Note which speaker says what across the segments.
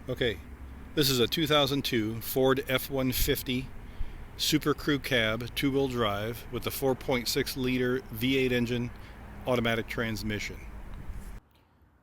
Speaker 1: Okay, this is a 2002 Ford F-150 Super Crew Cab two-wheel drive with a 4.6 liter V8 engine, automatic transmission.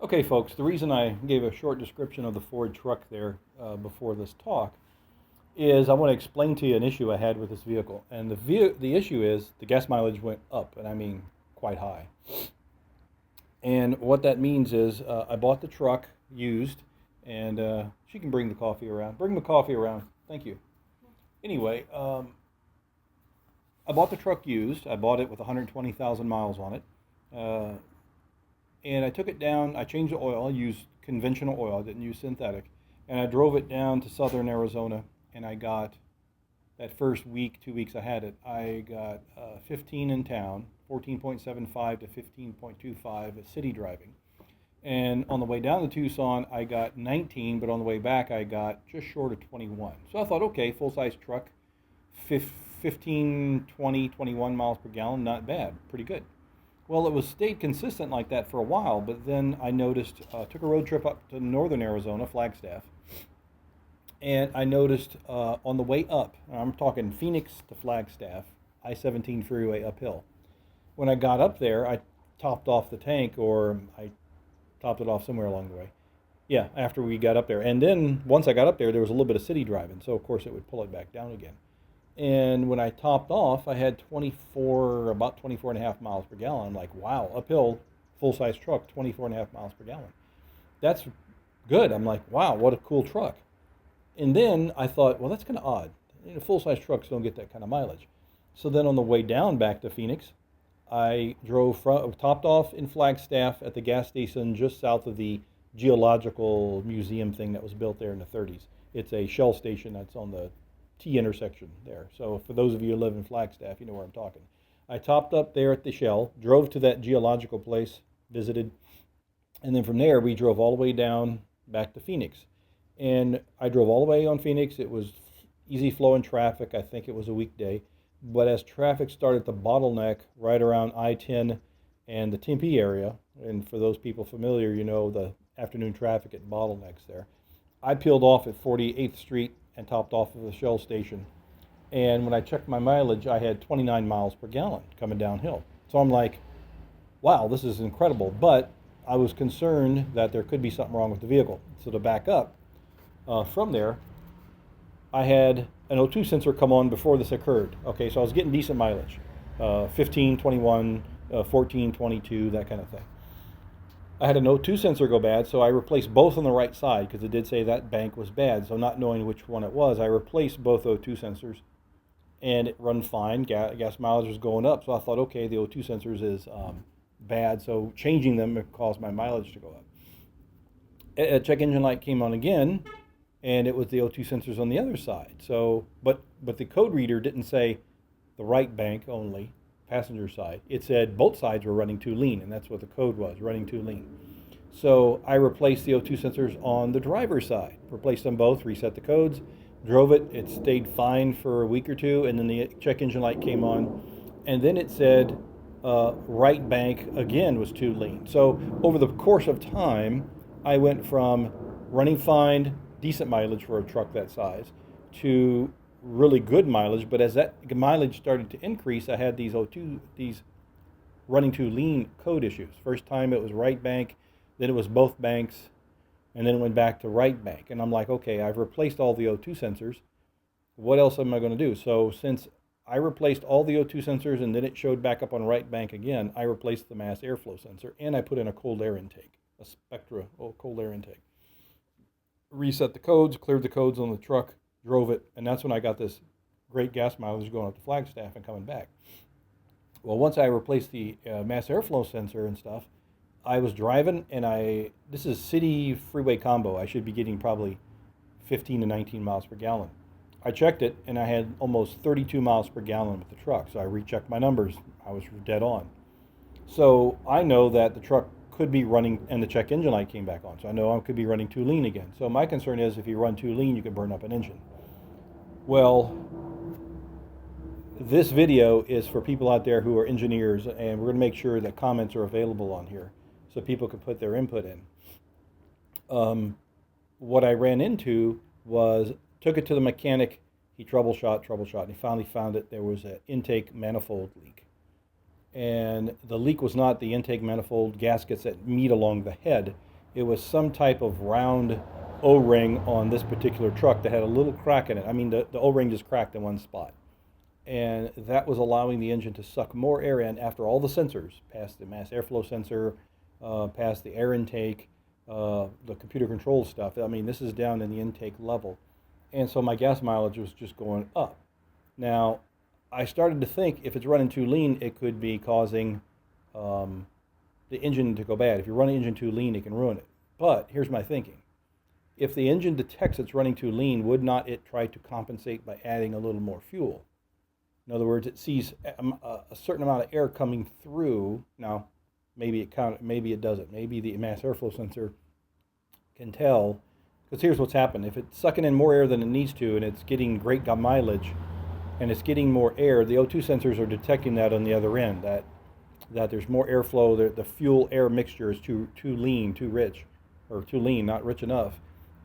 Speaker 1: Okay, folks, the reason I gave a short description of the Ford truck there before this talk is I want to explain to you an issue I had with this vehicle. And the issue is the gas mileage went up, and I mean quite high. And what that means is I bought the truck used, and she can bring the coffee around. Bring the coffee around. Thank you. Anyway, I bought the truck used. I bought it with 120,000 miles on it. Uh, and I took it down. I changed the oil. I used conventional oil. I didn't use synthetic. And I drove it down to southern Arizona. And I got, that first week, 2 weeks I had it, I got 15 in town, 14.75 to 15.25 at city driving. And on the way down to Tucson, I got 19, but on the way back, I got just short of 21. So I thought, okay, full-size truck, 15, 20, 21 miles per gallon, not bad, pretty good. Well, it was stayed consistent like that for a while, but then I noticed, took a road trip up to northern Arizona, Flagstaff, and I noticed on the way up, I'm talking Phoenix to Flagstaff, I-17 freeway uphill. When I got up there, I topped off the tank, or I topped it off somewhere along the way. Yeah, after we got up there. And then once I got up there was a little bit of city driving, so of course it would pull it back down again. And when I topped off, I had about 24 and a half miles per gallon. I'm like, wow, uphill, full-size truck, 24 and a half miles per gallon. That's good. I'm like, wow, what a cool truck. And then I thought, well, that's kind of odd. Full-size trucks don't get that kind of mileage. So then on the way down back to Phoenix, I topped off in Flagstaff at the gas station just south of the geological museum thing that was built there in the 30s. It's a Shell station that's on the T intersection there. So for those of you who live in Flagstaff, you know where I'm talking. I topped up there at the Shell, drove to that geological place, visited, and then from there we drove all the way down back to Phoenix. And I drove all the way on Phoenix. It was easy flowing traffic. I think it was a weekday. But as traffic started to bottleneck right around I-10 and the Tempe area, and for those people familiar, you know the afternoon traffic at bottlenecks there, I peeled off at 48th Street and topped off of the Shell station. And when I checked my mileage, I had 29 miles per gallon coming downhill. So I'm like, wow, this is incredible. But I was concerned that there could be something wrong with the vehicle. So to back up from there, I had an O2 sensor come on before this occurred. Okay, so I was getting decent mileage, 15, 21, 14, 22, that kind of thing. I had an O2 sensor go bad, so I replaced both on the right side because it did say that bank was bad. So not knowing which one it was, I replaced both O2 sensors, and it run fine. Gas mileage was going up, so I thought, okay, the O2 sensors is bad, so changing them caused my mileage to go up. A check engine light came on again, and it was the O2 sensors on the other side. So, but the code reader didn't say the right bank only, passenger side. It said both sides were running too lean, and that's what the code was, running too lean. So I replaced the O2 sensors on the driver's side, replaced them both, reset the codes, drove it. It stayed fine for a week or two, and then the check engine light came on, and then it said right bank again was too lean. So over the course of time, I went from running fine, decent mileage for a truck that size, to really good mileage. But as that mileage started to increase, I had these running too lean code issues. First time it was right bank, then it was both banks, and then it went back to right bank. And I'm like, okay, I've replaced all the O2 sensors. What else am I going to do? So since I replaced all the O2 sensors and then it showed back up on right bank again, I replaced the mass airflow sensor, and I put in a cold air intake, a Spectra cold air intake. Reset the codes, cleared the codes on the truck, drove it, and that's when I got this great gas mileage going up to Flagstaff and coming back. Well, once I replaced the mass airflow sensor and stuff, I was driving, and this is city freeway combo. I should be getting probably 15 to 19 miles per gallon. I checked it, and I had almost 32 miles per gallon with the truck, so I rechecked my numbers. I was dead on. So I know that the truck could be running, and the check engine light came back on, so I know I could be running too lean again. So my concern is if you run too lean, you could burn up an engine. Well, this video is for people out there who are engineers, and we're going to make sure that comments are available on here so people can put their input in. what I ran into was, took it to the mechanic, he troubleshot, and he finally found it. There was an intake manifold leak. And the leak was not the intake manifold gaskets that meet along the head. It was some type of round O-ring on this particular truck that had a little crack in it. I mean, the O-ring just cracked in one spot. And that was allowing the engine to suck more air in after all the sensors, past the mass airflow sensor, past the air intake, the computer control stuff. I mean, this is down in the intake level. And so my gas mileage was just going up. Now, I started to think if it's running too lean, it could be causing the engine to go bad. If you run the engine too lean, it can ruin it. But here's my thinking. If the engine detects it's running too lean, would not it try to compensate by adding a little more fuel? In other words, it sees a certain amount of air coming through. Now, maybe it doesn't. Maybe the mass airflow sensor can tell. Because here's what's happened. If it's sucking in more air than it needs to, and it's getting great mileage, and it's getting more air, the O2 sensors are detecting that on the other end, that there's more airflow, the fuel-air mixture is too lean, too rich, or too lean, not rich enough.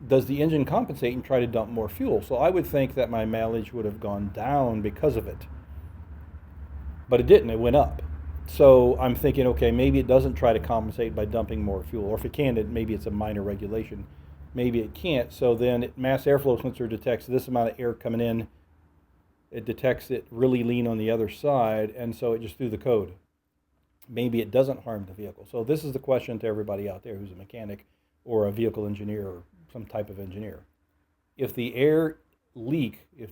Speaker 1: Does the engine compensate and try to dump more fuel? So I would think that my mileage would have gone down because of it. But it didn't, it went up. So I'm thinking, okay, maybe it doesn't try to compensate by dumping more fuel, or if it can, maybe it's a minor regulation. Maybe it can't, so then mass airflow sensor detects this amount of air coming in, it detects it really lean on the other side, and so it just threw the code. Maybe it doesn't harm the vehicle. So this is the question to everybody out there who's a mechanic or a vehicle engineer or some type of engineer. If the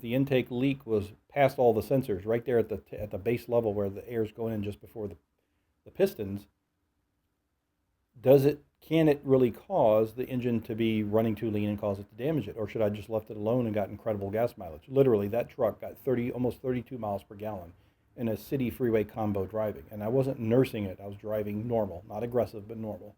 Speaker 1: intake leak was past all the sensors, right there at the base level where the air is going in just before the pistons, can it really cause the engine to be running too lean and cause it to damage it? Or should I just left it alone and got incredible gas mileage? Literally, that truck got almost 32 miles per gallon in a city freeway combo driving. And I wasn't nursing it. I was driving normal, not aggressive, but normal.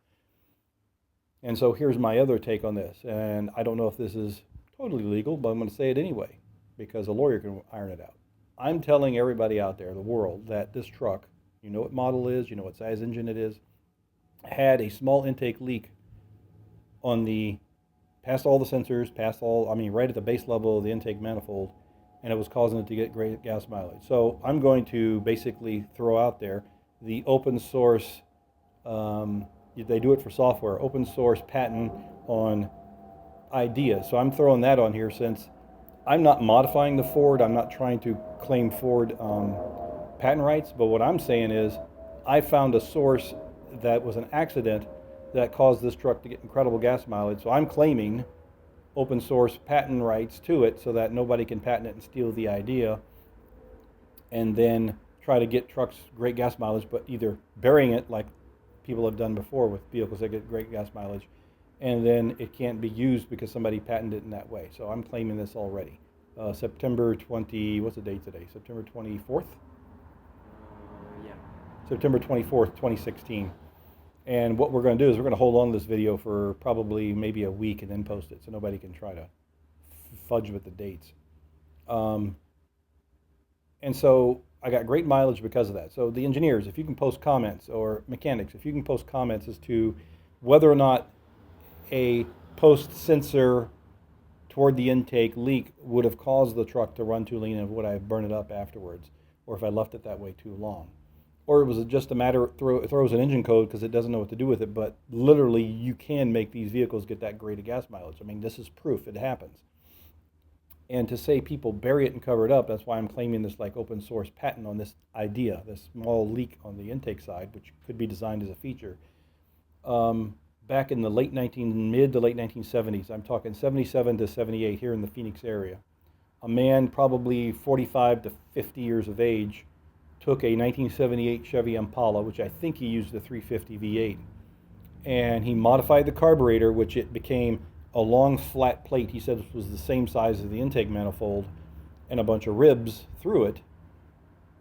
Speaker 1: And so here's my other take on this. And I don't know if this is totally legal, but I'm going to say it anyway, because a lawyer can iron it out. I'm telling everybody out there, the world, that this truck, you know what model it is, you know what size engine it is, had a small intake leak on past all the sensors, right at the base level of the intake manifold, and it was causing it to get great gas mileage. So I'm going to basically throw out there the open source, they do it for software, open source patent on ideas. So I'm throwing that on here, since I'm not modifying the Ford, I'm not trying to claim Ford patent rights, but what I'm saying is I found a source that was an accident that caused this truck to get incredible gas mileage. So I'm claiming open source patent rights to it so that nobody can patent it and steal the idea and then try to get trucks great gas mileage, but either burying it like people have done before with vehicles that get great gas mileage, and then it can't be used because somebody patented it in that way. So I'm claiming this already. September 20, what's the date today? September 24th?
Speaker 2: Yeah.
Speaker 1: September 24th, 2016. And what we're going to do is we're going to hold on to this video for probably maybe a week and then post it so nobody can try to fudge with the dates. And so I got great mileage because of that. So the engineers, if you can post comments, or mechanics, if you can post comments as to whether or not a post sensor toward the intake leak would have caused the truck to run too lean, and would I have burned it up afterwards, or if I left it that way too long. Or was it just a matter it throws an engine code because it doesn't know what to do with it, but literally you can make these vehicles get that great of gas mileage. I mean, this is proof it happens. And to say people bury it and cover it up, that's why I'm claiming this like open source patent on this idea, this small leak on the intake side, which could be designed as a feature. Back in the mid to late 1970s, I'm talking 77 to 78 here in the Phoenix area, a man probably 45 to 50 years of age took a 1978 Chevy Impala, which I think he used the 350 V8, and he modified the carburetor, which it became a long flat plate. He said it was the same size as the intake manifold, and a bunch of ribs through it,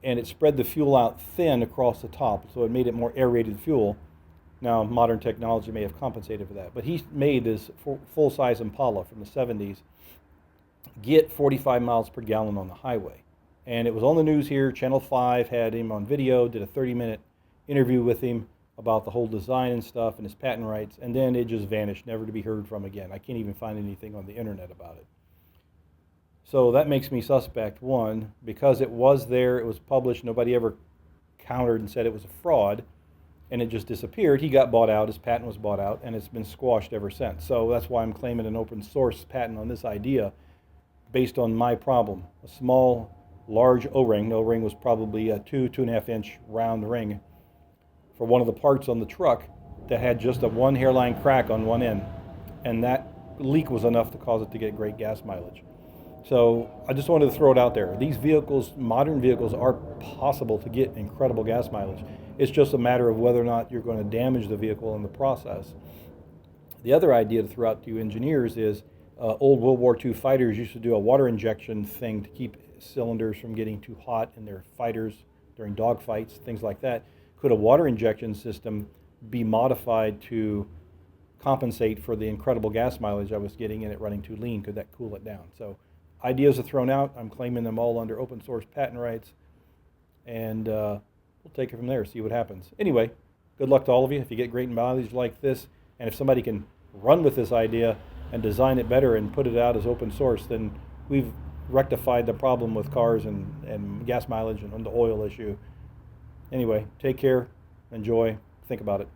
Speaker 1: and it spread the fuel out thin across the top, so it made it more aerated fuel. Now, modern technology may have compensated for that, but he made this full-size Impala from the 70s get 45 miles per gallon on the highway. And it was on the news here. Channel 5 had him on video, did a 30-minute interview with him about the whole design and stuff and his patent rights, and then it just vanished, never to be heard from again. I can't even find anything on the internet about it. So that makes me suspect, one, because it was there, it was published, nobody ever countered and said it was a fraud, and it just disappeared. He got bought out, his patent was bought out, and it's been squashed ever since. So that's why I'm claiming an open source patent on this idea based on my problem. A small, large O-ring. The O-ring was probably a 2.5 inch round ring for one of the parts on the truck that had just a one hairline crack on one end. And that leak was enough to cause it to get great gas mileage. So I just wanted to throw it out there. These vehicles, modern vehicles, are possible to get incredible gas mileage. It's just a matter of whether or not you're going to damage the vehicle in the process. The other idea to throw out to you engineers is old World War II fighters used to do a water injection thing to keep cylinders from getting too hot in their fighters during dogfights, things like that. Could a water injection system be modified to compensate for the incredible gas mileage I was getting in it running too lean? Could that cool it down? So ideas are thrown out. I'm claiming them all under open source patent rights, and we'll take it from there, see what happens. Anyway, good luck to all of you if you get great mileage like this, and if somebody can run with this idea and design it better and put it out as open source, then we've rectified the problem with cars and gas mileage and the oil issue. Anyway, take care, enjoy, think about it.